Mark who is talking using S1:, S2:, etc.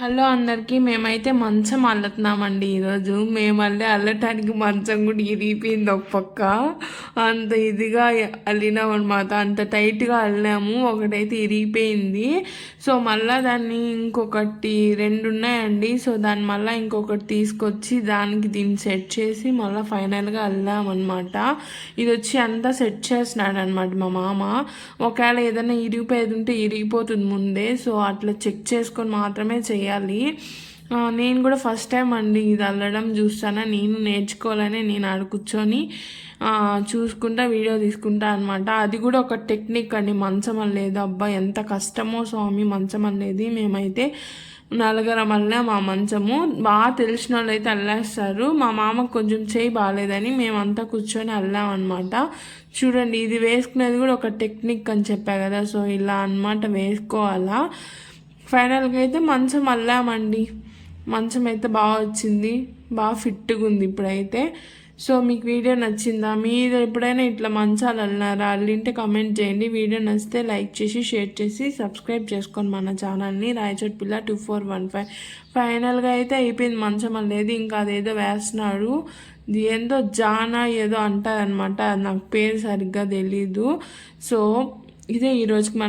S1: Hello అందరికీ. మేమైతే మంచం అల్లుతున్నామండి ఈరోజు. మేము అల్లటానికి మంచం కూడా ఇరిగిపోయింది ఒక పక్క. అంత ఇదిగా అల్లినాం అనమాట, అంత టైట్గా అల్లాము. ఒకటైతే ఇరిగిపోయింది. సో మళ్ళీ దాన్ని ఇంకొకటి 2 ఉన్నాయండి. సో దాన్ని మళ్ళీ ఇంకొకటి తీసుకొచ్చి దీన్ని సెట్ చేసి మళ్ళీ ఫైనల్గా అల్లామన్నమాట. ఇది వచ్చి అంతా సెట్ చేస్తున్నాడు అనమాట మా మామ. ఒకవేళ ఏదైనా ఇరిగిపోయేది ఉంటే ఇరిగిపోతుంది ముందే. సో అట్లా చెక్ చేసుకొని మాత్రమే చేయాలి. నేను కూడా ఫస్ట్ టైం అండి ఇది అల్లడం చూస్తాను. నేను నేర్చుకోవాలని నేను ఆడ కూర్చొని చూసుకుంటా వీడియో తీసుకుంటా అనమాట. అది కూడా ఒక టెక్నిక్ అండి మంచం అల్లేదు. అబ్బా ఎంత కష్టమో స్వామి మంచం అల్లేది. మేమైతే నలుగురం అల్లాం. మా మంచము బాగా తెలిసిన వాళ్ళు అయితే అల్లేస్తారు. మా మామకు కొంచెం చేయి బాగాలేదని మేమంతా కూర్చొని అల్లాం అనమాట. చూడండి, ఇది వేసుకునేది కూడా ఒక టెక్నిక్ అని చెప్పా కదా. సో ఇలా అనమాట వేసుకోవాలా. ఫైనల్గా అయితే మంచం అల్లామండి. మంచం అయితే బాగా వచ్చింది, బాగా ఫిట్గా ఉంది ఇప్పుడైతే. సో మీకు వీడియో నచ్చిందా? మీరు ఎప్పుడైనా ఇట్లా మంచాలు అల్లినారా? అల్లింటే కమెంట్ చేయండి. వీడియో నచ్చితే లైక్ చేసి షేర్ చేసి సబ్స్క్రైబ్ చేసుకోండి మన ఛానల్ని. రాయచోటి పిల్ల 2415. ఫైనల్గా అయితే అయిపోయింది మంచం అల్లేది. ఇంకా అదేదో వేస్తున్నాడు, ఏందో జానా ఏదో అంటారనమాట. నాకు పేరు సరిగ్గా తెలీదు. సో ఇదే ఈరోజుకి మన